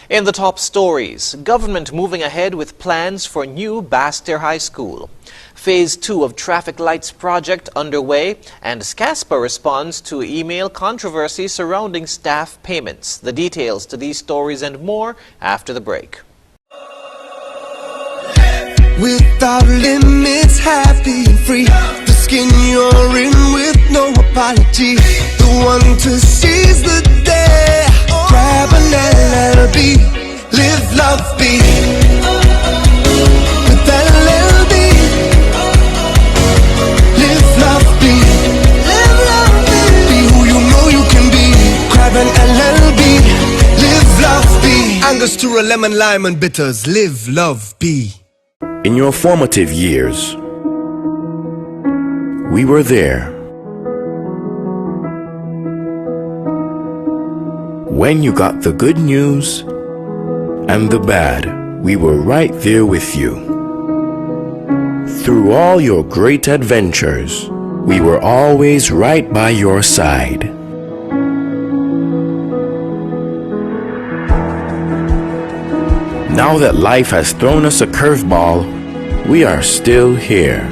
In the top stories, government moving ahead with plans for new Basseterre High School. Phase 2 of traffic lights project underway, and Scaspa responds to email controversy surrounding staff payments. The details to these stories and more after the break. Without limits, happy and free. The skin you're in with no apology. The one to seize the day. Grab an LLB, live, love, be. With LLB, live, love, be. Live, love, be. Be who you know you can be. Grab an LLB, live, love, be. Angostura, lemon, lime and bitters, live, love, be. In your formative years, we were there. When you got the good news and the bad, we were right there with you. Through all your great adventures, we were always right by your side. Now that life has thrown us a curveball, we are still here.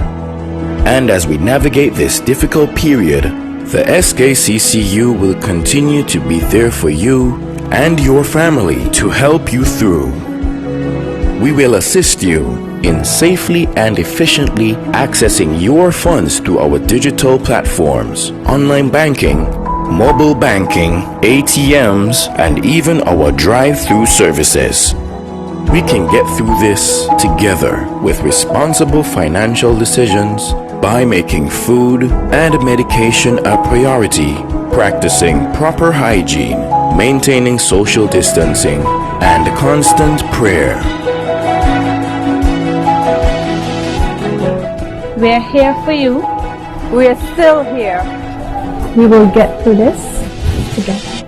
And as we navigate this difficult period, the SKCCU will continue to be there for you and your family to help you through. We will assist you in safely and efficiently accessing your funds through our digital platforms, online banking, mobile banking, ATMs, and even our drive-through services. We can get through this together with responsible financial decisions by making food and medication a priority, practicing proper hygiene, maintaining social distancing, and constant prayer. We're here for you. We're still here. We will get through this together.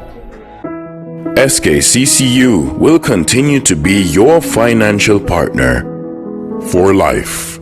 SKCCU will continue to be your financial partner for life.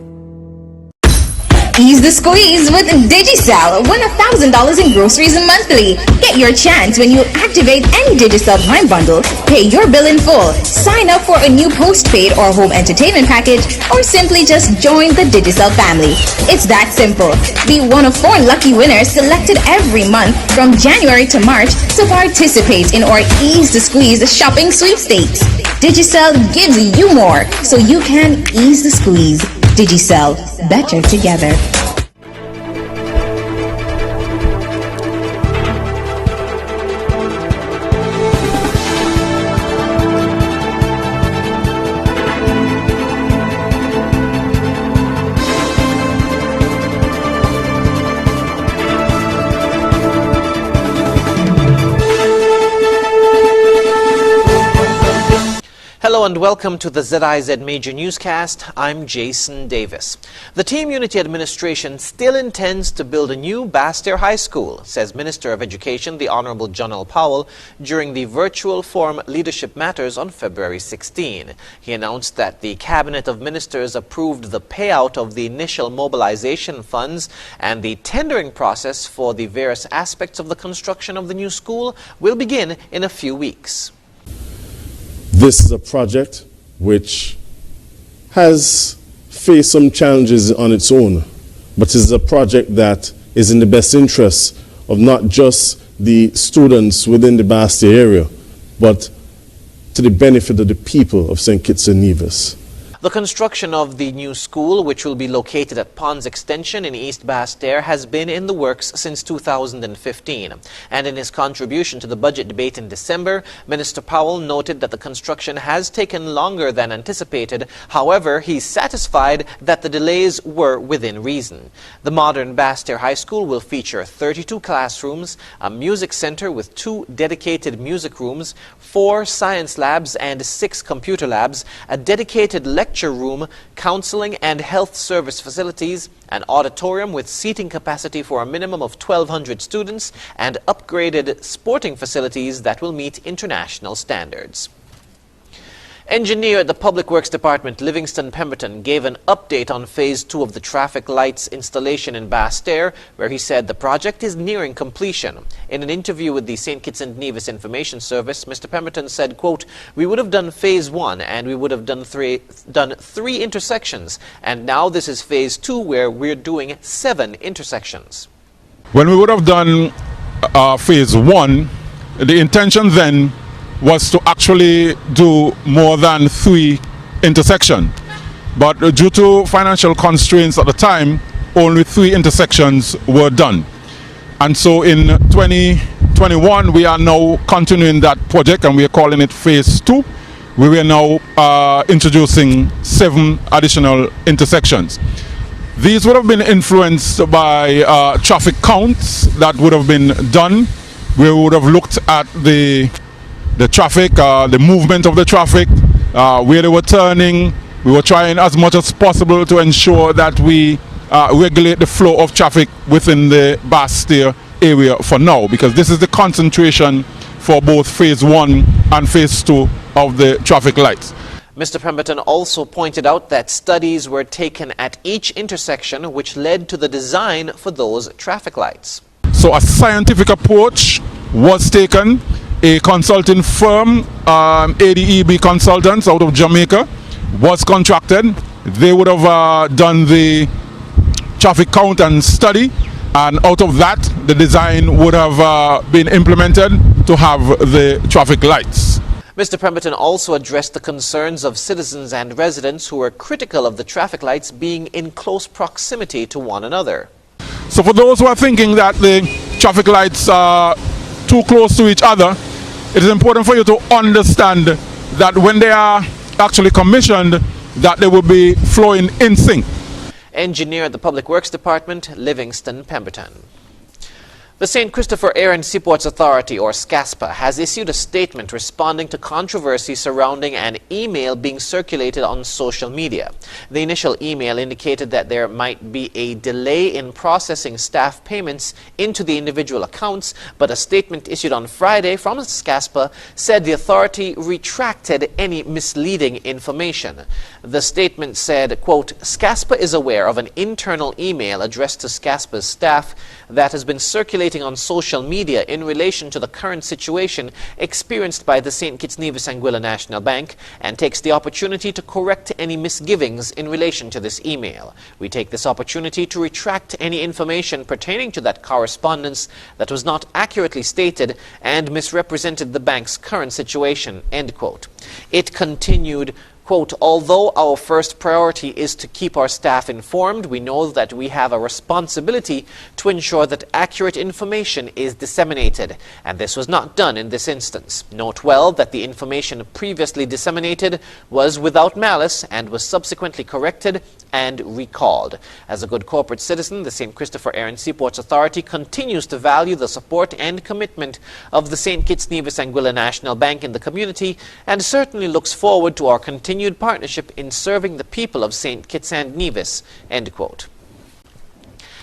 Ease the squeeze with Digicel. Win $1,000 in groceries monthly. Get your chance when you activate any Digicel Prime bundle, pay your bill in full, sign up for a new postpaid or home entertainment package, or simply just join the Digicel family. It's that simple. Be one of 4 lucky winners selected every month from January to March to participate in our Ease the Squeeze shopping sweepstakes. Digicel gives you more so you can ease the squeeze. Digicel, better together. Hello and welcome to the ZIZ Major Newscast. I'm Jason Davis. The Team Unity Administration still intends to build a new Basseterre High School, says Minister of Education, the Honorable John L. Powell, during the virtual forum Leadership Matters on February 16. He announced that the Cabinet of Ministers approved the payout of the initial mobilization funds, and the tendering process for the various aspects of the construction of the new school will begin in a few weeks. This is a project which has faced some challenges on its own, but is a project that is in the best interest of not just the students within the Basseterre area, but to the benefit of the people of St. Kitts and Nevis. The construction of the new school, which will be located at Ponds Extension in East Basseterre, has been in the works since 2015. And in his contribution to the budget debate in December, Minister Powell noted that the construction has taken longer than anticipated. However, he's satisfied that the delays were within reason. The modern Basseterre High School will feature 32 classrooms, a music center with 2 dedicated music rooms, 4 science labs and 6 computer labs, a dedicated lecture room, counseling and health service facilities, an auditorium with seating capacity for a minimum of 1,200 students, and upgraded sporting facilities that will meet international standards. Engineer at the Public Works Department, Livingston Pemberton, gave an update on Phase 2 of the traffic lights installation in Basseterre, where he said the project is nearing completion. In an interview with the St. Kitts and Nevis Information Service, Mr. Pemberton said, quote, "We would have done Phase 1 and we would have done three intersections, and now this is Phase 2 where we're doing 7 intersections." When we would have done Phase 1, the intention then was to actually do more than 3 intersections. But due to financial constraints at the time, only 3 intersections were done. And so in 2021, we are now continuing that project and we are calling it Phase 2. We are now introducing 7 additional intersections. These would have been influenced by traffic counts that would have been done. We would have looked at the traffic, the movement of the traffic, where they were turning. We were trying as much as possible to ensure that we regulate the flow of traffic within the Basseterre area for now, because this is the concentration for both Phase 1 and Phase 2 of the traffic lights. Mr. Pemberton also pointed out that studies were taken at each intersection which led to the design for those traffic lights. So a scientific approach was taken. A consulting firm, ADEB Consultants out of Jamaica, was contracted. They would have done the traffic count and study, and out of that the design would have been implemented to have the traffic lights. Mr. Pemberton also addressed the concerns of citizens and residents who were critical of the traffic lights being in close proximity to one another. So for those who are thinking that the traffic lights are too close to each other, it is important for you to understand that when they are actually commissioned, that they will be flowing in sync. Engineer at the Public Works Department, Livingston Pemberton. The St. Christopher Air and Seaports Authority, or Scaspa, has issued a statement responding to controversy surrounding an email being circulated on social media. The initial email indicated that there might be a delay in processing staff payments into the individual accounts, but a statement issued on Friday from Scaspa said the authority retracted any misleading information. The statement said, quote, "Scaspa is aware of an internal email addressed to Scaspa's staff that has been circulating on social media in relation to the current situation experienced by the St. Kitts Nevis Anguilla National Bank, and takes the opportunity to correct any misgivings in relation to this email. We take this opportunity to retract any information pertaining to that correspondence that was not accurately stated and misrepresented the bank's current situation," end quote. It continued, quote, "Although our first priority is to keep our staff informed, we know that we have a responsibility to ensure that accurate information is disseminated, and this was not done in this instance. Note well that the information previously disseminated was without malice and was subsequently corrected and recalled. As a good corporate citizen, the St. Christopher Air and Seaports Authority continues to value the support and commitment of the St. Kitts Nevis Anguilla National Bank in the community, and certainly looks forward to our continued partnership in serving the people of St. Kitts and Nevis," end quote.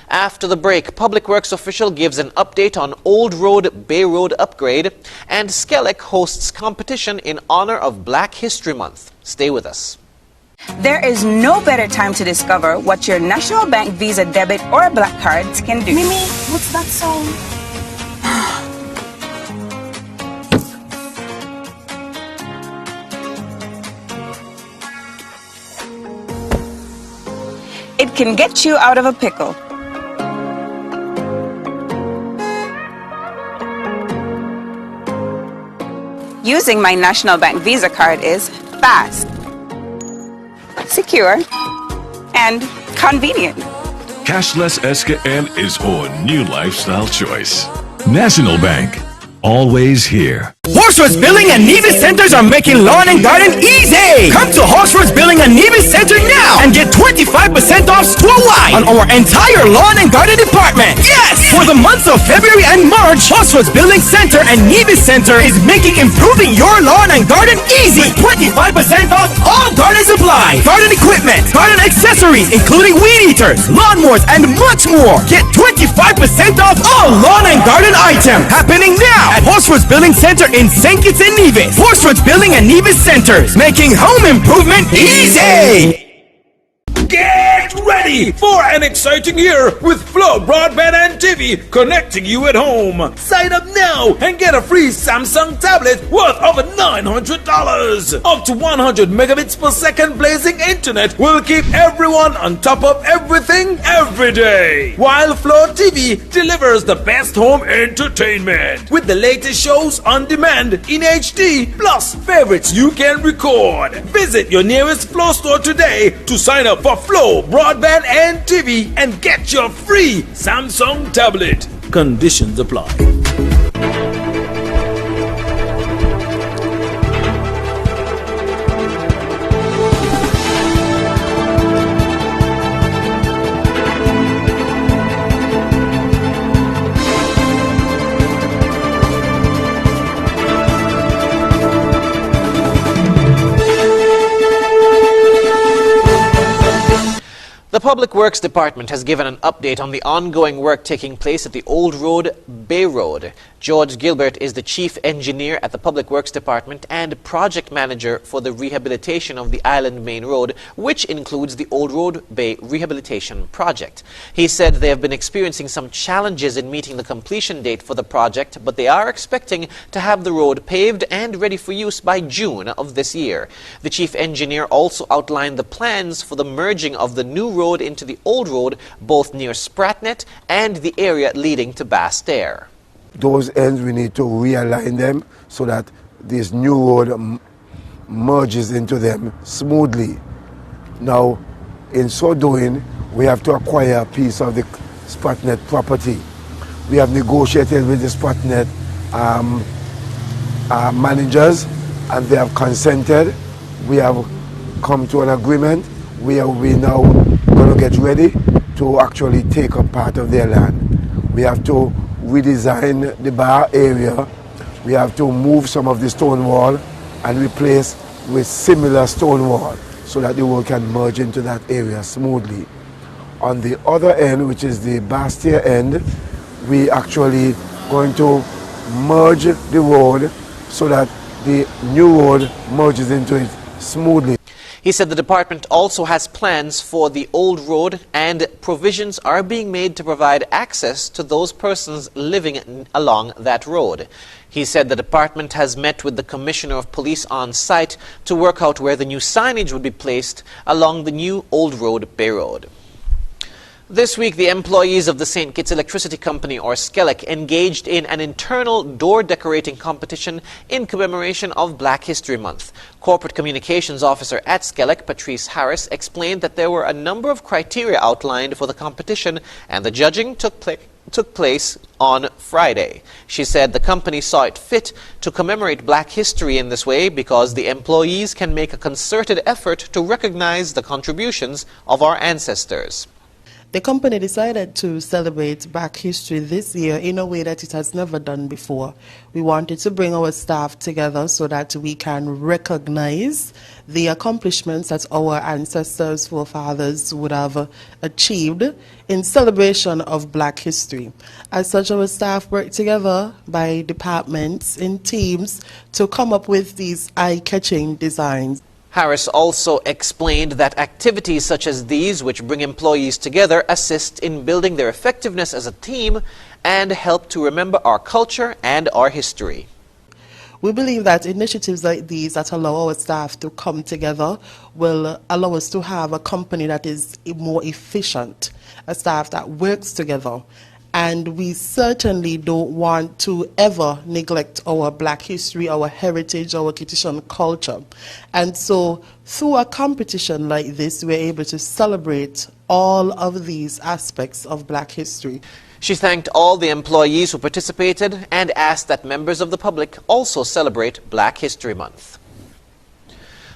After the break, Public Works official gives an update on Old Road Bay Road upgrade, and Skelec hosts competition in honor of Black History Month. Stay with us. There is no better time to discover what your National Bank Visa debit or Black cards can do. Mimi, what's that song? It can get you out of a pickle. Using my National Bank Visa card is fast, secure, and convenient. Cashless SKN is our new lifestyle choice. National Bank, always here. Horseroads Building and Nevis Centers are making lawn and garden easy! Come to Horseroads Building and Nevis Center now and get 25% off store-wide on our entire lawn and garden department. Yes! For the months of February and March, Horseroads Building Center and Nevis Center is making improving your lawn and garden easy. 25% off all garden supplies, garden equipment, garden accessories, including weed eaters, lawnmowers, and much more. Get 25% off all lawn and garden items happening now at Horseroads Building Center in St. Kitts and Nevis. Horse Roads Building and Nevis Centers, making home improvement easy. Get ready for an exciting year with Flow Broadband and TV connecting you at home. Sign up now and get a free Samsung tablet worth over $900. Up to 100 megabits per second blazing internet will keep everyone on top of everything every day. While Flow TV delivers the best home entertainment with the latest shows on demand in HD plus favorites you can record. Visit your nearest Flow store today to sign up for Flow Broadband and TV and get your free Samsung tablet. Conditions apply. The Public Works Department has given an update on the ongoing work taking place at the Old Road, Bay Road. George Gilbert is the Chief Engineer at the Public Works Department and Project Manager for the rehabilitation of the Island Main Road, which includes the Old Road Bay Rehabilitation Project. He said they have been experiencing some challenges in meeting the completion date for the project, but they are expecting to have the road paved and ready for use by June of this year. The Chief Engineer also outlined the plans for the merging of the new road into the old road, both near Spratnet and the area leading to Basseterre. Those ends we need to realign them so that this new road merges into them smoothly. Now, in so doing, we have to acquire a piece of the Spratnet property. We have negotiated with the Spratnet managers and they have consented. We have come to an agreement where we now going to get ready to actually take up part of their land. We have to redesign the bar area. We have to move some of the stone wall and replace with similar stone wall so that the road can merge into that area smoothly. On the other end, which is the Basseterre end, we actually going to merge the road so that the new road merges into it smoothly. He said the department also has plans for the old road and provisions are being made to provide access to those persons living along that road. He said the department has met with the Commissioner of Police on site to work out where the new signage would be placed along the new Old Road Bay Road. This week, the employees of the St. Kitts Electricity Company, or Skelec, engaged in an internal door decorating competition in commemoration of Black History Month. Corporate Communications Officer at Skelec, Patrice Harris, explained that there were a number of criteria outlined for the competition and the judging took place on Friday. She said the company saw it fit to commemorate Black history in this way because the employees can make a concerted effort to recognize the contributions of our ancestors. The company decided to celebrate Black history this year in a way that it has never done before. We wanted to bring our staff together so that we can recognize the accomplishments that our ancestors, forefathers would have achieved in celebration of Black history. As such, our staff worked together by departments in teams to come up with these eye-catching designs. Harris also explained that activities such as these, which bring employees together, assist in building their effectiveness as a team and help to remember our culture and our history. We believe that initiatives like these that allow our staff to come together will allow us to have a company that is more efficient, a staff that works together. And we certainly don't want to ever neglect our Black history, our heritage, our Kittitian culture. And so through a competition like this, we're able to celebrate all of these aspects of Black history. She thanked all the employees who participated and asked that members of the public also celebrate Black History Month.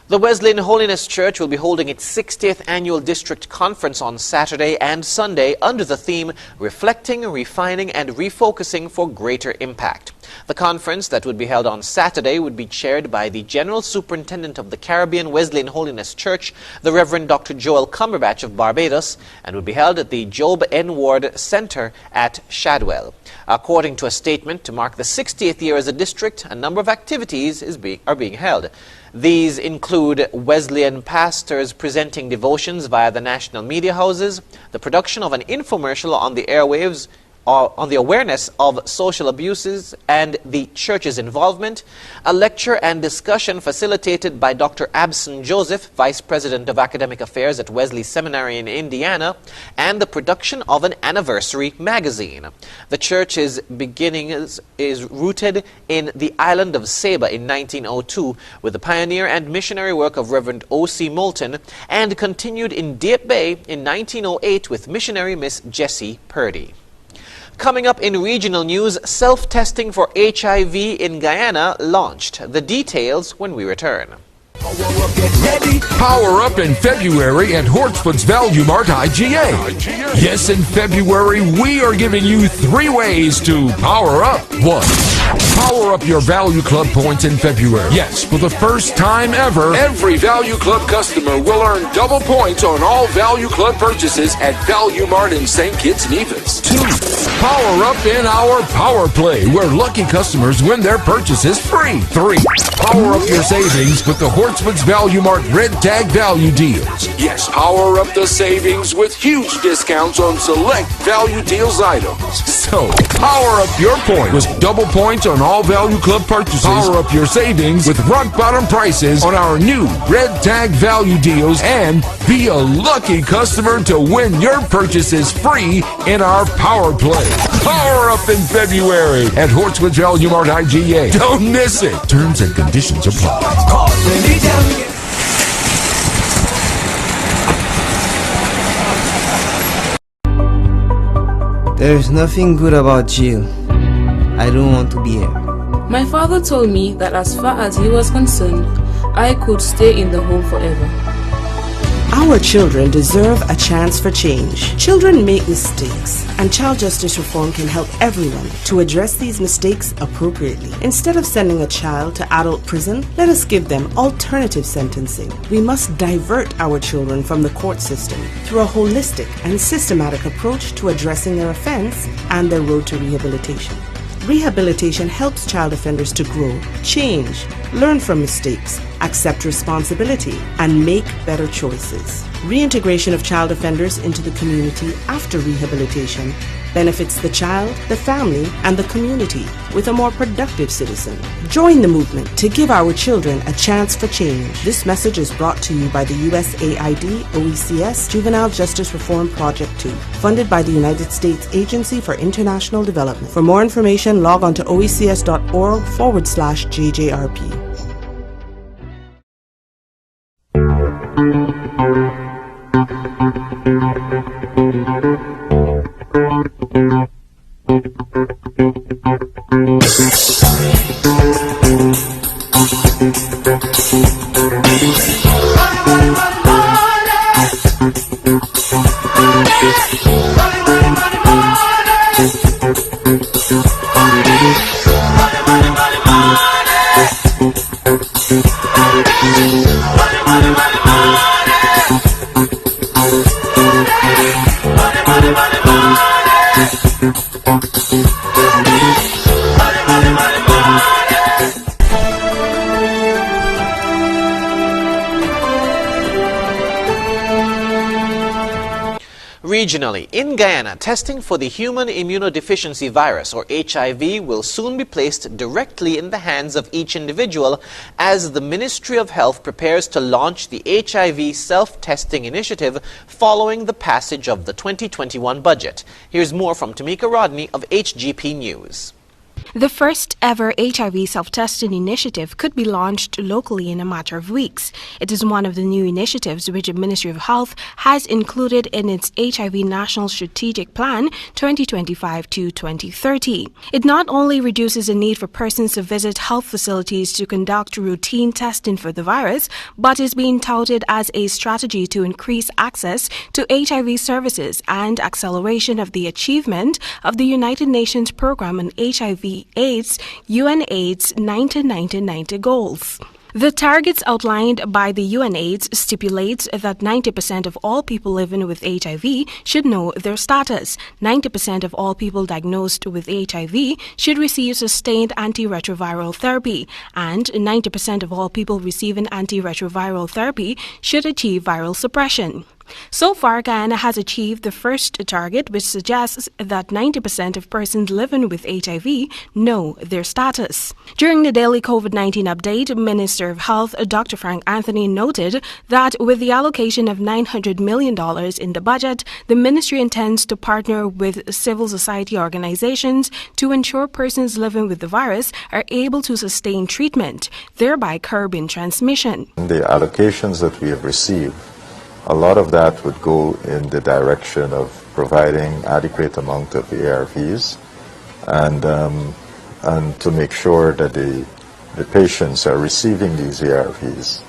The Wesleyan Holiness Church will be holding its 60th annual district conference on Saturday and Sunday under the theme Reflecting, Refining and Refocusing for Greater Impact. The conference that would be held on Saturday would be chaired by the General Superintendent of the Caribbean Wesleyan Holiness Church, the Reverend Dr. Joel Cumberbatch of Barbados, and would be held at the Job N. Ward Center at Shadwell. According to a statement to mark the 60th year as a district, a number of activities are being held. These include Wesleyan pastors presenting devotions via the national media houses, the production of an infomercial on the airwaves on the awareness of social abuses and the church's involvement, a lecture and discussion facilitated by Dr. Abson Joseph, Vice President of Academic Affairs at Wesley Seminary in Indiana, and the production of an anniversary magazine. The church's beginnings is rooted in the island of Saba in 1902 with the pioneer and missionary work of Reverend O.C. Moulton, and continued in Dieppe Bay in 1908 with missionary Miss Jessie Purdy. Coming up in regional news, self-testing for HIV in Guyana launched. The details when we return. Power up in February at Hortsfoot's Value Mart IGA. Yes, in February, we are giving you 3 ways to power up. 1. Power up your Value Club points in February. Yes, for the first time ever, every Value Club customer will earn double points on all Value Club purchases at Value Mart in St. Kitts Nevis. 2. Power up in our Power Play, where lucky customers win their purchases free. 3. Power up your savings with the Hortsfoot's Value Mart Red Tag Value Deals. Yes, power up the savings with huge discounts on select Value Deals items. So, power up your points with double points on all Value Club purchases. Power up your savings with rock bottom prices on our new Red Tag Value Deals, and be a lucky customer to win your purchases free in our Power Play. Power up in February at Hortsfoot's Value Mart IGA. Don't miss it. Terms and conditions apply. There's nothing good about jail. I don't want to be here. My father told me that as far as he was concerned, I could stay in the home forever. Our children deserve a chance for change. Children make mistakes, and child justice reform can help everyone to address these mistakes appropriately. Instead of sending a child to adult prison, let us give them alternative sentencing. We must divert our children from the court system through a holistic and systematic approach to addressing their offense and their road to rehabilitation. Rehabilitation helps child offenders to grow, change, learn from mistakes, accept responsibility, and make better choices. Reintegration of child offenders into the community after rehabilitation benefits the child, the family, and the community with a more productive citizen. Join the movement to give our children a chance for change. This message is brought to you by the USAID OECS Juvenile Justice Reform Project 2, funded by the United States Agency for International Development. For more information, log on to oecs.org/JJRP. Regionally, in Guyana, testing for the human immunodeficiency virus, or HIV, will soon be placed directly in the hands of each individual as the Ministry of Health prepares to launch the HIV self-testing initiative following the passage of the 2021 budget. Here's more from Tamika Rodney of HGP News. The first ever HIV self-testing initiative could be launched locally in a matter of weeks. It is one of the new initiatives which the Ministry of Health has included in its HIV National Strategic Plan 2025 to 2030. It not only reduces the need for persons to visit health facilities to conduct routine testing for the virus, but is being touted as a strategy to increase access to HIV services and acceleration of the achievement of the United Nations Program on HIV 1998's UNAIDS 90-90-90 goals. The targets outlined by the UNAIDS stipulates that 90% of all people living with HIV should know their status. 90% of all people diagnosed with HIV should receive sustained antiretroviral therapy, and 90% of all people receiving antiretroviral therapy should achieve viral suppression. So far, Guyana has achieved the first target, which suggests that 90% of persons living with HIV know their status. During the daily COVID-19 update, Minister of Health Dr. Frank Anthony noted that with the allocation of $900 million in the budget, the ministry intends to partner with civil society organizations to ensure persons living with the virus are able to sustain treatment, thereby curbing transmission. The allocations that we have received, a lot of that would go in the direction of providing adequate amount of ARVs and to make sure that the patients are receiving these ARVs.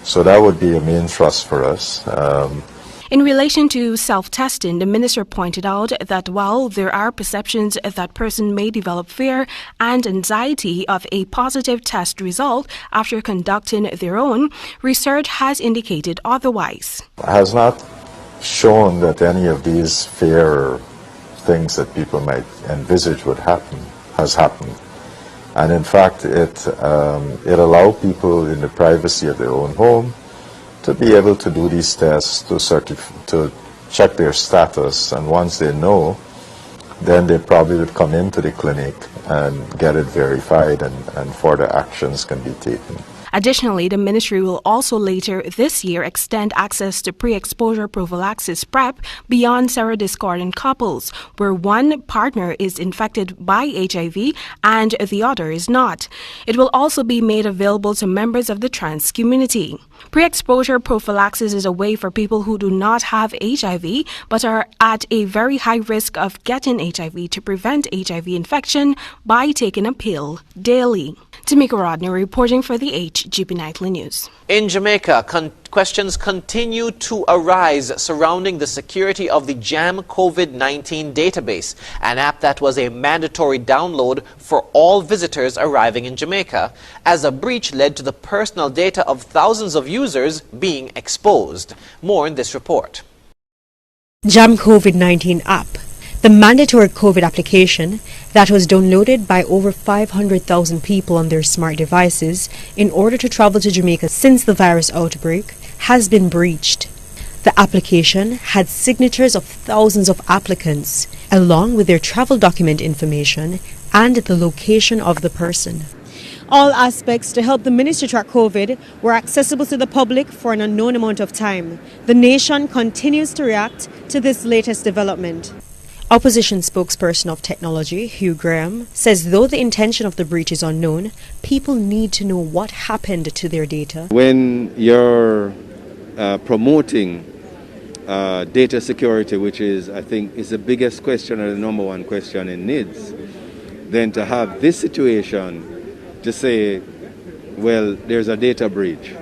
So that would be a main thrust for us. In relation to self-testing, the minister pointed out that while there are perceptions that person may develop fear and anxiety of a positive test result after conducting their own, research has indicated otherwise. Has not shown that any of these fear things that people might envisage would happen has happened. And in fact, it allows people in the privacy of their own home to be able to do these tests to check their status, and once they know, then they probably would come into the clinic and get it verified, and further actions can be taken. Additionally, the ministry will also later this year extend access to pre-exposure prophylaxis PrEP beyond serodiscordant couples, where one partner is infected by HIV and the other is not. It will also be made available to members of the trans community. Pre-exposure prophylaxis is a way for people who do not have HIV but are at a very high risk of getting HIV to prevent HIV infection by taking a pill daily. Tamika Rodney reporting for the HGP Nightly News. In Jamaica, questions continue to arise surrounding the security of the JAM COVID-19 database, an app that was a mandatory download for all visitors arriving in Jamaica, as a breach led to the personal data of thousands of users being exposed. More in this report. JAM COVID-19 app, the mandatory COVID application that was downloaded by over 500,000 people on their smart devices in order to travel to Jamaica since the virus outbreak, has been breached. The application had signatures of thousands of applicants, along with their travel document information and the location of the person. All aspects to help the ministry track COVID were accessible to the public for an unknown amount of time. The nation continues to react to this latest development. Opposition spokesperson of technology, Hugh Graham, says though the intention of the breach is unknown, people need to know what happened to their data. When you're promoting data security, which is, I think, is the biggest question or the number one question in NIDS, then to have this situation to say, well, there's a data breach,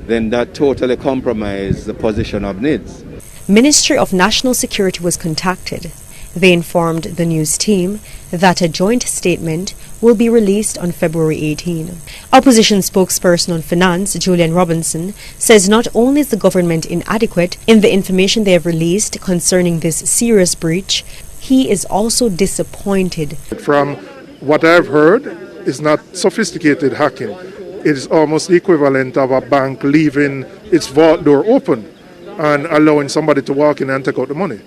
then that totally compromises the position of NIDS. Ministry of National Security was contacted. They informed the news team that a joint statement will be released on February 18. Opposition spokesperson on finance, Julian Robinson, says not only is the government inadequate in the information they have released concerning this serious breach, he is also disappointed. From what I've heard, it's not sophisticated hacking. It is almost the equivalent of a bank leaving its vault door open and allowing somebody to walk in and take out the money.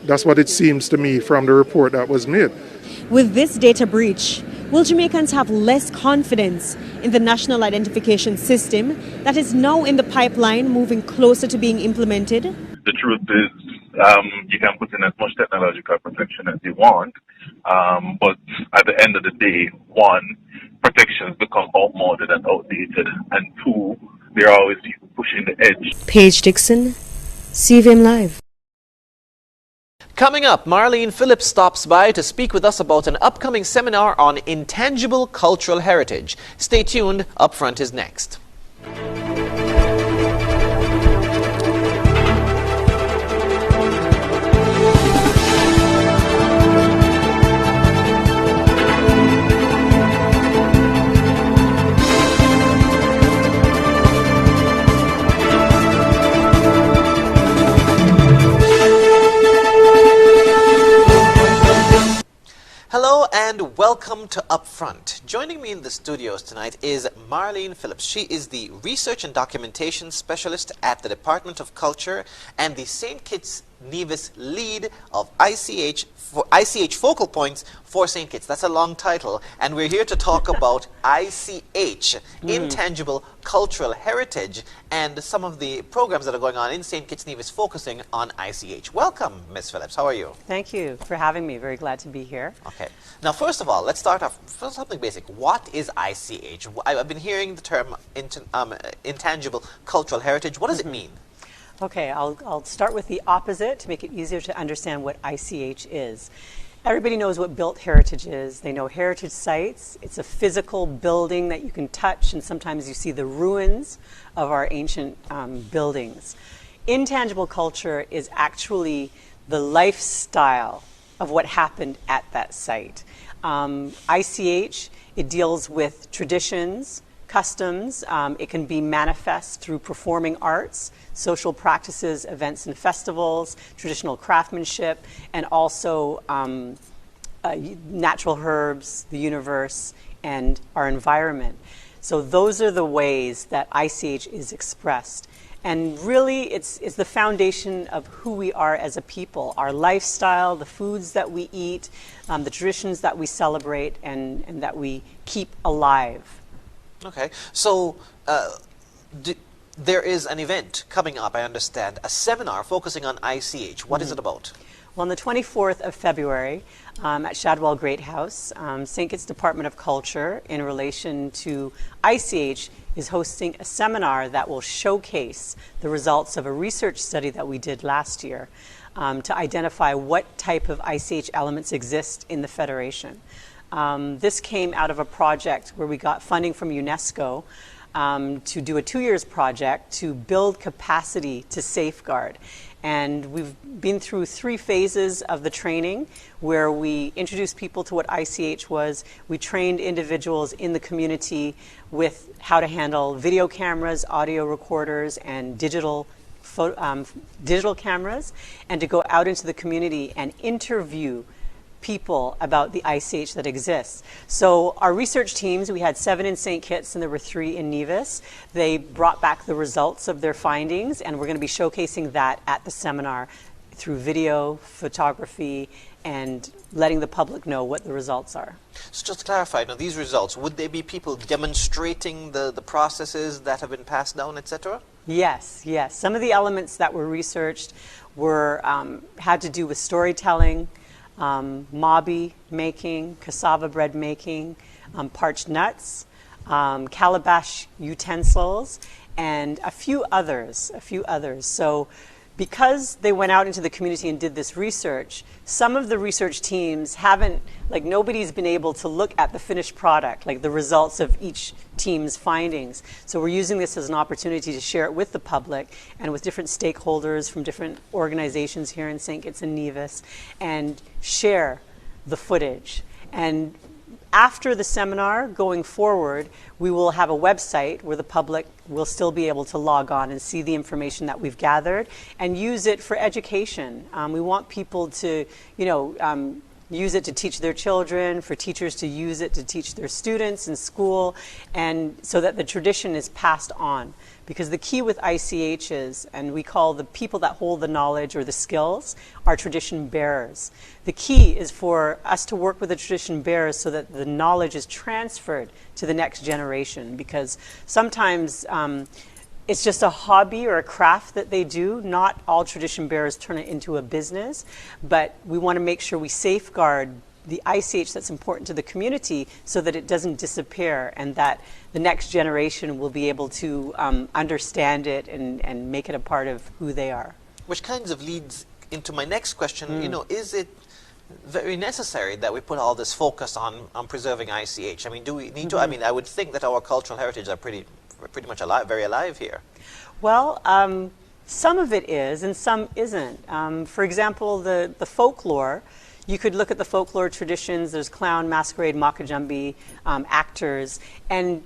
That's what it seems to me from the report that was made. With this data breach, will Jamaicans have less confidence in the national identification system that is now in the pipeline, moving closer to being implemented? The truth is, you can put in as much technological protection as you want, but at the end of the day, one, protections become outmoded and outdated, and two, they're always pushing the edge. Paige Dixon, CVM Live. Coming up, Marlene Phillips stops by to speak with us about an upcoming seminar on intangible cultural heritage. Stay tuned, Up Front is next. Welcome to Upfront. Joining me in the studios tonight is Marlene Phillips. She is the Research and Documentation Specialist at the Department of Culture and the St. Kitts Nevis lead of ICH Focal Points for St. Kitts. That's a long title. And we're here to talk about ICH, Intangible Cultural Heritage, and some of the programs that are going on in St. Kitts Nevis focusing on ICH. Welcome, Ms. Phillips. How are you? Thank you for having me. Very glad to be here. Okay. Now, first of all, let's start off with something basic. What is ICH? I've been hearing the term intangible cultural heritage. What does it mean? Okay, I'll start with the opposite to make it easier to understand what ICH is. Everybody knows what built heritage is. They know heritage sites. It's a physical building that you can touch, and sometimes you see the ruins of our ancient buildings. Intangible culture is actually the lifestyle of what happened at that site. ICH, it deals with traditions, customs. It can be manifest through performing arts, social practices, events and festivals, traditional craftsmanship, and also natural herbs, the universe, and our environment. So those are the ways that ICH is expressed. And really, it's the foundation of who we are as a people, our lifestyle, the foods that we eat, the traditions that we celebrate, and that we keep alive. Okay, so there is an event coming up, I understand, a seminar focusing on ICH. What is it about? Well, on the 24th of February at Shadwell Great House, St. Kitts Department of Culture, in relation to ICH, is hosting a seminar that will showcase the results of a research study that we did last year to identify what type of ICH elements exist in the Federation. This came out of a project where we got funding from UNESCO to do a 2-year project to build capacity to safeguard. And we've been through 3 phases of the training where we introduced people to what ICH was. We trained individuals in the community with how to handle video cameras, audio recorders, and digital cameras, and to go out into the community and interview people about the ICH that exists. So our research teams, we had 7 in St. Kitts and there were 3 in Nevis. They brought back the results of their findings, and we're going to be showcasing that at the seminar through video, photography, and letting the public know what the results are. So just to clarify, now these results, would they be people demonstrating the processes that have been passed down, etc.? Yes, yes. Some of the elements that were researched were had to do with storytelling, mabi making, cassava bread making, parched nuts, calabash utensils, and a few others. So because they went out into the community and did this research, some of the research teams haven't, nobody's been able to look at the finished product, the results of each team's findings. So we're using this as an opportunity to share it with the public and with different stakeholders from different organizations here in St. Kitts and Nevis, and share the footage. And after the seminar, going forward, we will have a website where the public will still be able to log on and see the information that we've gathered and use it for education. We want people to, use it to teach their children, for teachers to use it to teach their students in school, and so that the tradition is passed on. Because the key with ICH is, and we call the people that hold the knowledge or the skills, are tradition bearers. The key is for us to work with the tradition bearers so that the knowledge is transferred to the next generation, because sometimes it's just a hobby or a craft that they do. Not all tradition bearers turn it into a business, but we want to make sure we safeguard the ICH that's important to the community so that it doesn't disappear, and that the next generation will be able to understand it and make it a part of who they are. Which kind of leads into my next question. Is it very necessary that we put all this focus on preserving ICH? I mean, do we need to? I mean, I would think that our cultural heritage are pretty much alive, very alive here. Well, some of it is and some isn't. For example, the folklore, you could look at the folklore traditions. There's clown, masquerade, makajambi, actors, and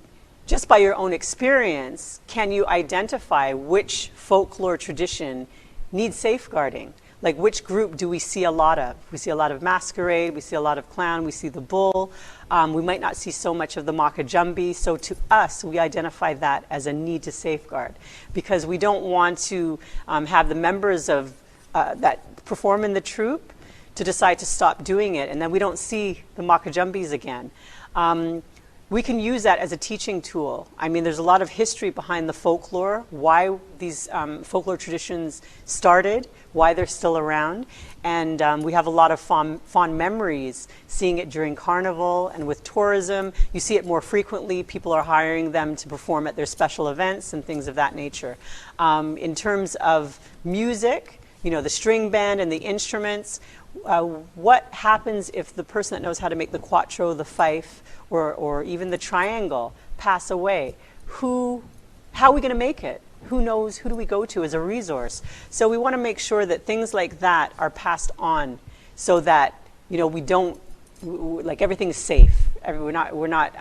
just by your own experience, can you identify which folklore tradition needs safeguarding? like which group do we see a lot of? We see a lot of masquerade, we see a lot of clown, we see the bull. We might not see so much of the Makajumbi. So to us, we identify that as a need to safeguard, because we don't want to have the members of that perform in the troupe to decide to stop doing it, and then we don't see the Makajumbis again. We can use that as a teaching tool. I mean, there's a lot of history behind the folklore, why these folklore traditions started, why they're still around, and we have a lot of fond memories seeing it during Carnival and with tourism. You see it more frequently. People are hiring them to perform at their special events and things of that nature. In terms of music, you know, the string band and the instruments, what happens if the person that knows how to make the quattro, the fife, or even the triangle pass away? How are we going to make it? Who knows? Who do we go to as a resource? So we want to make sure that things like that are passed on, so that, you know, we don't, like, everything's safe. We're not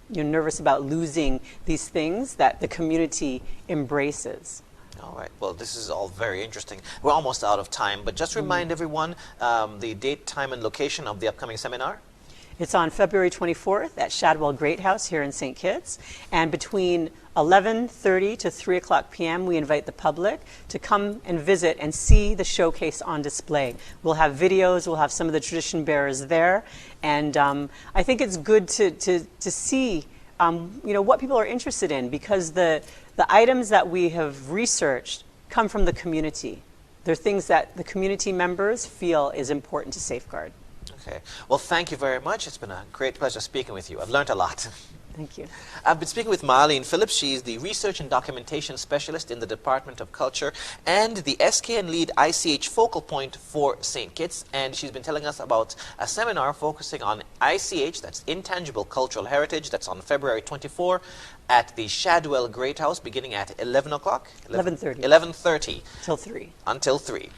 nervous about losing these things that the community embraces. All right. Well, this is all very interesting. We're almost out of time, but just remind everyone the date, time, and location of the upcoming seminar. It's on February 24th at Shadwell Great House here in St. Kitts. And between 11:30 to 3 o'clock p.m., we invite the public to come and visit and see the showcase on display. We'll have videos, we'll have some of the tradition bearers there. And I think it's good to see what people are interested in, because the items that we have researched come from the community. They're things that the community members feel is important to safeguard. Okay. Well, thank you very much. It's been a great pleasure speaking with you. I've learned a lot. Thank you. I've been speaking with Marlene Phillips. She's the Research and Documentation Specialist in the Department of Culture and the SKN Lead ICH focal point for St. Kitts. And she's been telling us about a seminar focusing on ICH, that's Intangible Cultural Heritage. That's on February 24 at the Shadwell Great House, beginning at 11 o'clock? 11:30. 11:30. Till 3. Until 3.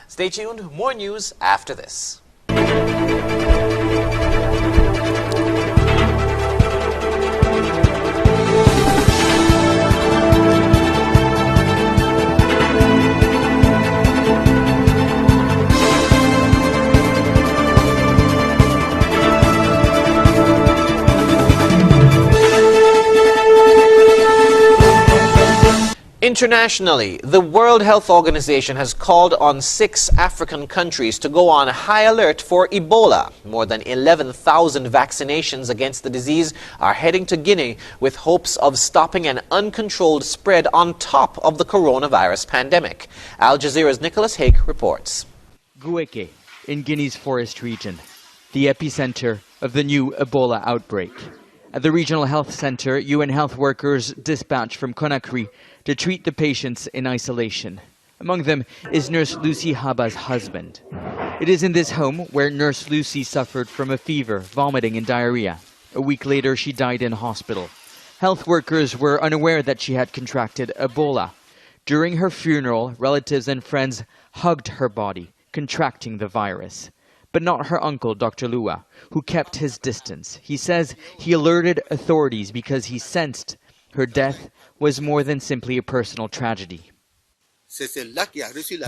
Stay tuned. More news after this. Internationally, the World Health Organization has called on 6 African countries to go on high alert for Ebola. More than 11,000 vaccinations against the disease are heading to Guinea with hopes of stopping an uncontrolled spread on top of the coronavirus pandemic. Al Jazeera's Nicholas Hake reports. Gueke, in Guinea's forest region, the epicenter of the new Ebola outbreak. At the regional health center, UN health workers dispatched from Conakry to treat the patients in isolation. Among them is Nurse Lucy Haba's husband. It is in this home where Nurse Lucy suffered from a fever, vomiting and diarrhea. A week later, she died in hospital. Health workers were unaware that she had contracted Ebola. During her funeral, relatives and friends hugged her body, contracting the virus. But not her uncle, Dr. Lua, who kept his distance. He says he alerted authorities because he sensed her death was more than simply a personal tragedy.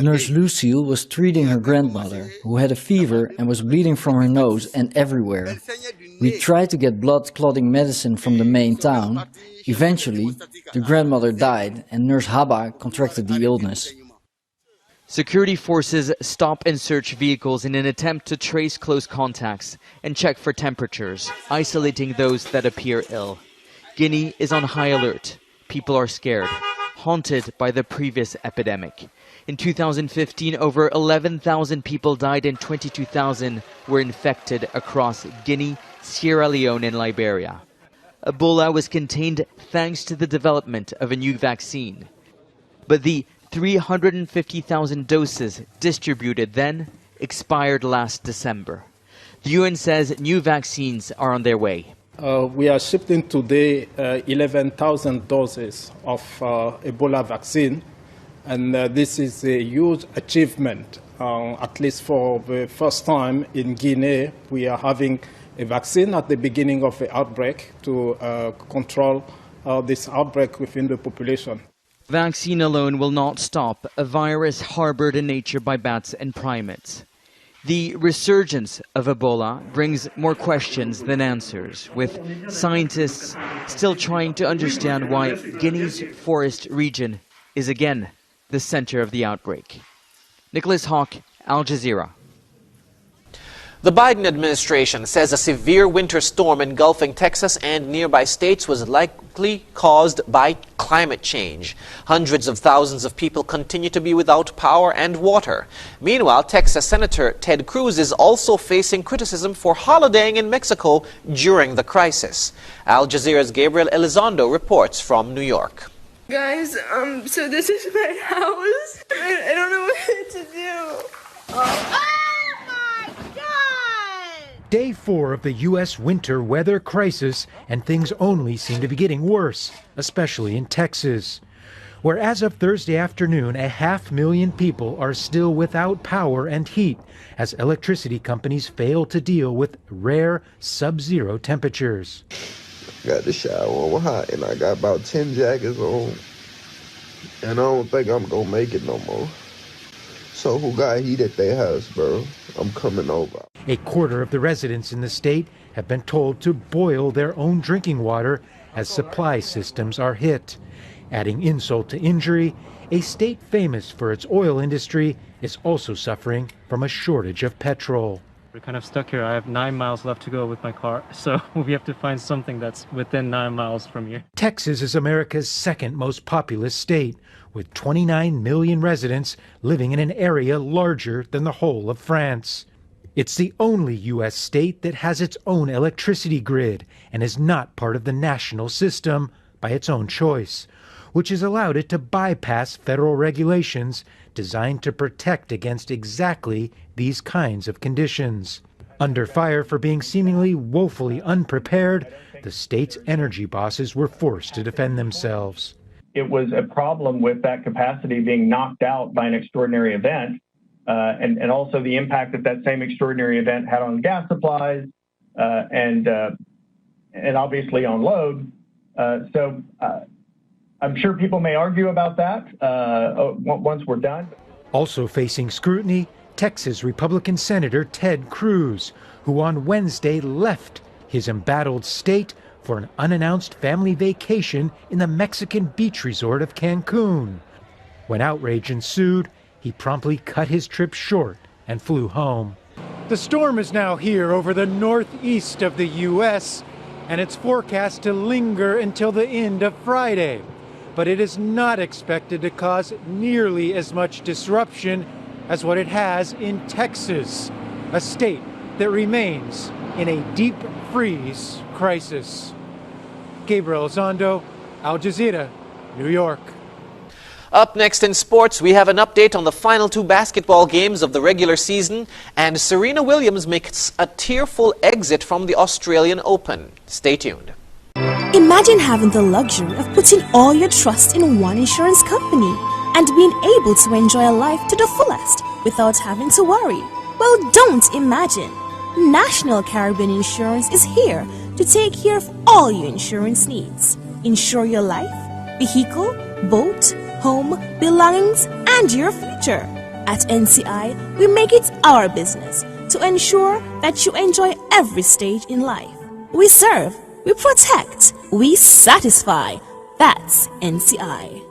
Nurse Lucille was treating her grandmother, who had a fever and was bleeding from her nose and everywhere. We tried to get blood clotting medicine from the main town. Eventually, the grandmother died and Nurse Haba contracted the illness. Security forces stop and search vehicles in an attempt to trace close contacts and check for temperatures, isolating those that appear ill. Guinea is on high alert. People are scared, haunted by the previous epidemic. In 2015, over 11,000 people died and 22,000 were infected across Guinea, Sierra Leone and Liberia. Ebola was contained thanks to the development of a new vaccine. But the 350,000 doses distributed then expired last December. The UN says new vaccines are on their way. We are shipping today 11,000 doses of Ebola vaccine, and this is a huge achievement. At least for the first time in Guinea, we are having a vaccine at the beginning of the outbreak to control this outbreak within the population. Vaccine alone will not stop a virus harbored in nature by bats and primates. The resurgence of Ebola brings more questions than answers, with scientists still trying to understand why Guinea's forest region is again the center of the outbreak. Nicholas Hawk, Al Jazeera. The Biden administration says a severe winter storm engulfing Texas and nearby states was likely caused by climate change. Hundreds of thousands of people continue to be without power and water. Meanwhile, Texas Senator Ted Cruz is also facing criticism for holidaying in Mexico during the crisis. Al Jazeera's Gabriel Elizondo reports from New York. Guys, so this is my house. I don't know what to do. Day 4 of the U.S. winter weather crisis, and things only seem to be getting worse, especially in Texas, where as of Thursday afternoon, 500,000 people are still without power and heat as electricity companies fail to deal with rare sub-zero temperatures. Got the shower on hot, and I got about 10 jackets on, and I don't think I'm gonna make it no more. So who got heat at their house, bro? I'm coming over. A quarter of the residents in the state have been told to boil their own drinking water as supply systems are hit. Adding insult to injury, a state famous for its oil industry is also suffering from a shortage of petrol. We're kind of stuck here. I have 9 miles left to go with my car, so we have to find something that's within 9 miles from here. Texas is America's second most populous state, with 29 million residents living in an area larger than the whole of France. It's the only U.S. state that has its own electricity grid and is not part of the national system by its own choice, which has allowed it to bypass federal regulations designed to protect against exactly these kinds of conditions. Under fire for being seemingly woefully unprepared, the state's energy bosses were forced to defend themselves. It was a problem with that capacity being knocked out by an extraordinary event, and also the impact that that same extraordinary event had on gas supplies and obviously on load. So I'm sure people may argue about that once we're done. Also facing scrutiny, Texas Republican Senator Ted Cruz, who on Wednesday left his embattled state for an unannounced family vacation in the Mexican beach resort of Cancun. When outrage ensued, he promptly cut his trip short and flew home. The storm is now here over the northeast of the U.S., and it's forecast to linger until the end of Friday. But it is not expected to cause nearly as much disruption as what it has in Texas, a state that remains in a deep freeze crisis. Gabriel Elizondo, Al Jazeera, New York. Up next in sports, we have an update on the final 2 basketball games of the regular season, and Serena Williams makes a tearful exit from the Australian Open. Stay tuned. Imagine having the luxury of putting all your trust in one insurance company and being able to enjoy a life to the fullest without having to worry. Well, don't imagine. National Caribbean Insurance is here to take care of all your insurance needs. Insure your life, vehicle, boat, home, belongings, and your future. At NCI, we make it our business to ensure that you enjoy every stage in life. We serve, we protect, we satisfy. That's NCI.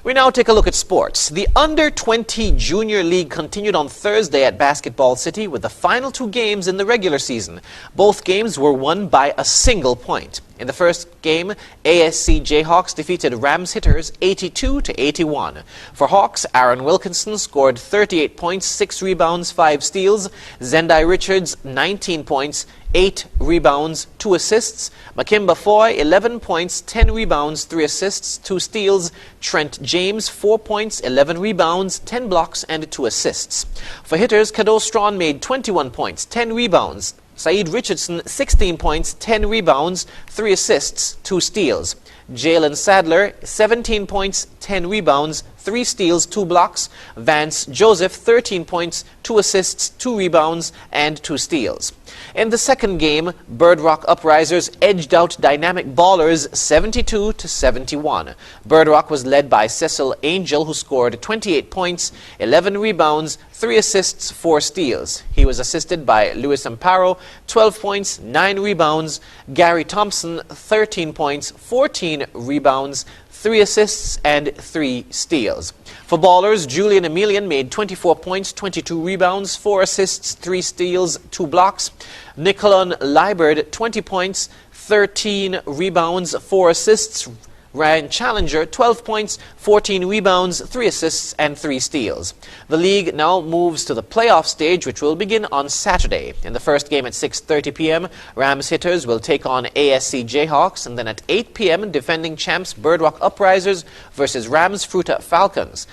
We now take a look at sports. The Under-20 Junior League continued on Thursday at Basketball City with the final 2 games in the regular season. Both games were won by a single point. In the first game, ASC Jayhawks defeated Rams Hitters 82-81. For Hawks, Aaron Wilkinson scored 38 points, 6 rebounds, 5 steals. Zendai Richards, 19 points, 8 rebounds, 2 assists. Makimba Foy, 11 points, 10 rebounds, 3 assists, 2 steals. Trent James, 4 points, 11 rebounds, 10 blocks, and 2 assists. For Hitters, Kadow Strawn made 21 points, 10 rebounds. Saeed Richardson, 16 points, 10 rebounds, 3 assists, 2 steals. Jalen Sadler, 17 points, 10 rebounds, 3 steals, 2 blocks. Vance Joseph, 13 points, 2 assists, 2 rebounds, and 2 steals. In the second game, Bird Rock Uprisers edged out Dynamic Ballers 72-71. Bird Rock was led by Cecil Angel, who scored 28 points, 11 rebounds, 3 assists, 4 steals. He was assisted by Luis Amparo, 12 points, 9 rebounds, Gary Thompson, 13 points, 14 rebounds, 3 assists, and 3 steals. For Ballers, Julian Emilian made 24 points, 22 rebounds, 4 assists, 3 steals, 2 blocks. Nicolon Liebert, 20 points, 13 rebounds, 4 assists. Ryan Challenger, 12 points, 14 rebounds, 3 assists, and 3 steals. The league now moves to the playoff stage, which will begin on Saturday. In the first game at 6:30 p.m., Rams hitters will take on ASC Jayhawks, and then at 8 p.m., defending champs Bird Rock Uprisers versus Rams Fruta Falcons.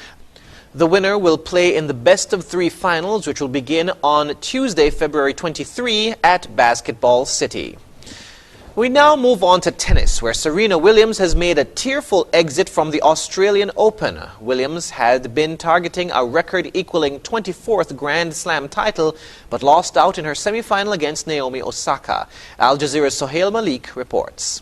The winner will play in the best-of-3 finals, which will begin on Tuesday, February 23 at Basketball City. We now move on to tennis, where Serena Williams has made a tearful exit from the Australian Open. Williams had been targeting a record-equaling 24th Grand Slam title, but lost out in her semi-final against Naomi Osaka. Al Jazeera's Sohail Malik reports.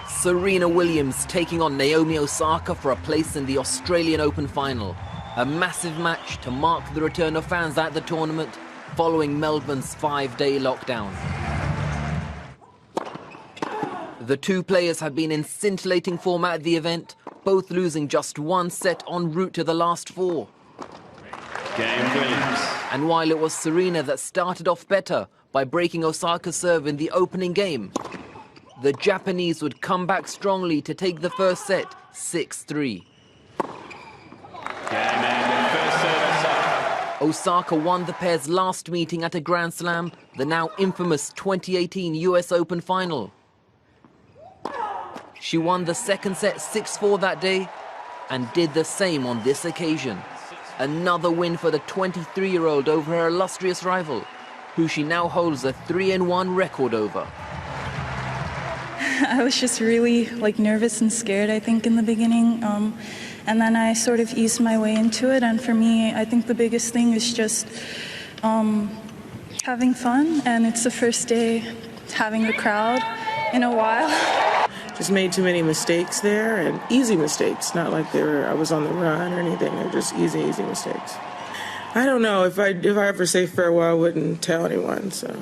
Serena Williams taking on Naomi Osaka for a place in the Australian Open final. A massive match to mark the return of fans at the tournament following Melbourne's 5-day lockdown. The two players have been in scintillating form at the event, both losing just 1 set en route to the last 4. Game Williams. And while it was Serena that started off better by breaking Osaka's serve in the opening game, the Japanese would come back strongly to take the first set 6-3. Osaka won the pair's last meeting at a Grand Slam, the now infamous 2018 US Open final. She won the second set 6-4 that day and did the same on this occasion. Another win for the 23-year-old over her illustrious rival, who she now holds a 3-1 record over. I was just really nervous and scared, I think, in the beginning. And then I sort of eased my way into it. And for me, I think the biggest thing is just having fun. And it's the first day having a crowd in a while. Just made too many mistakes there, and easy mistakes. Not like I was on the run or anything. They're just easy mistakes. I don't know. If I ever say farewell, I wouldn't tell anyone. So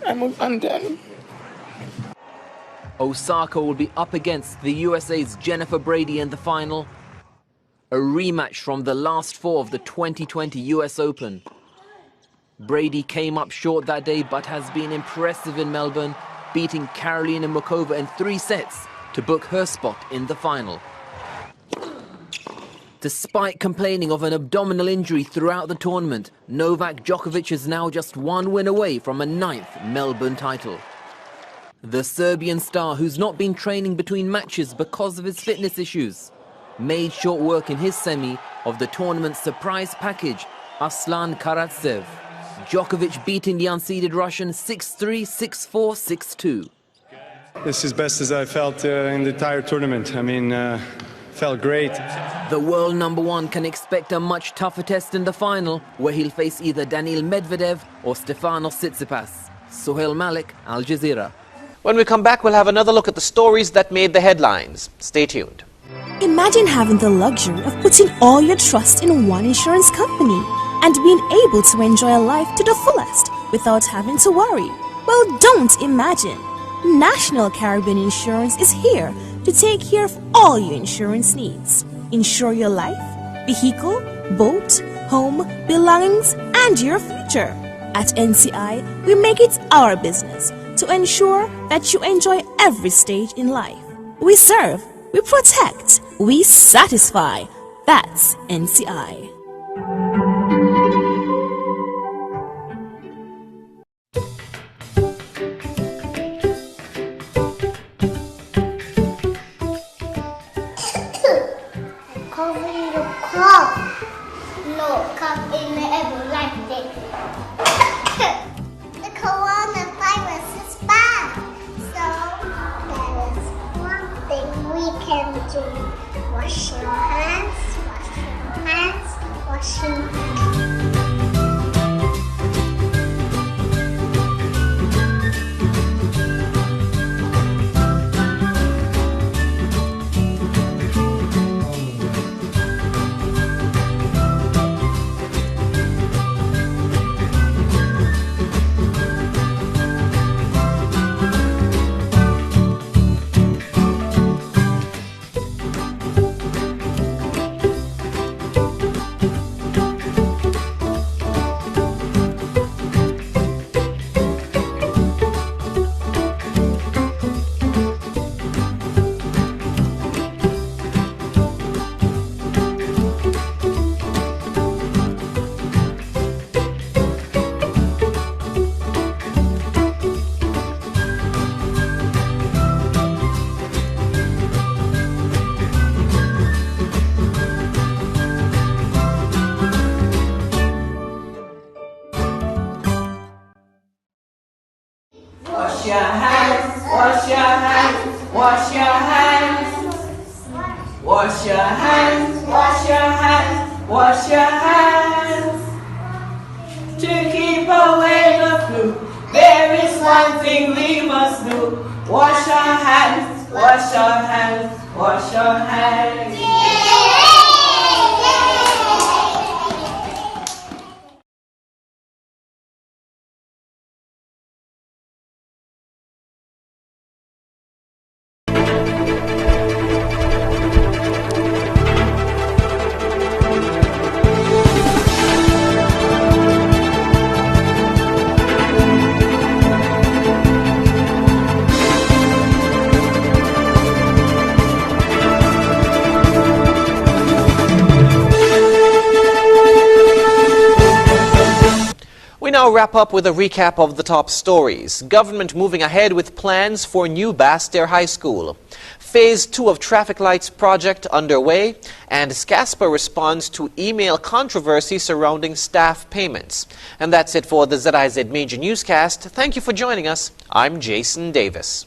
I'm done. Osaka will be up against the USA's Jennifer Brady in the final. A rematch from the last 4 of the 2020 US Open. Brady came up short that day but has been impressive in Melbourne, beating Karolina Muchova in 3 sets to book her spot in the final. Despite complaining of an abdominal injury throughout the tournament, Novak Djokovic is now just 1 win away from a 9th Melbourne title. The Serbian star, who's not been training between matches because of his fitness issues, made short work in his semi of the tournament's surprise package, Aslan Karatsev. Djokovic beating the unseeded Russian 6-3, 6-4, 6-2. This is best as I felt in the entire tournament. I mean, felt great. The world #1 can expect a much tougher test in the final, where he'll face either Daniil Medvedev or Stefanos Tsitsipas. Sohail Malik, Al Jazeera. When we come back, we'll have another look at the stories that made the headlines. Stay tuned. Imagine having the luxury of putting all your trust in one insurance company and being able to enjoy a life to the fullest without having to worry. Well, don't imagine. National Caribbean Insurance is here to take care of all your insurance needs. Insure your life, vehicle, boat, home, belongings, and your future. At NCI, we make it our business to ensure that you enjoy every stage in life. We serve, we protect, we satisfy. That's NCI. The coronavirus is bad, so we can do. Wash your hands, wash your hands, wash your hands. Wash your hands, wash your hands, wash your hands. Wash your hands, wash your hands, wash your hands. To keep away the flu, there is one thing we must do. Wash our hands, wash our hands, wash our hands. We now wrap up with a recap of the top stories. Government moving ahead with plans for new Basseterre High School. Phase 2 of traffic lights project underway, and Scaspa responds to email controversy surrounding staff payments. And that's it for the ZIZ Major Newscast. Thank you for joining us. I'm Jason Davis.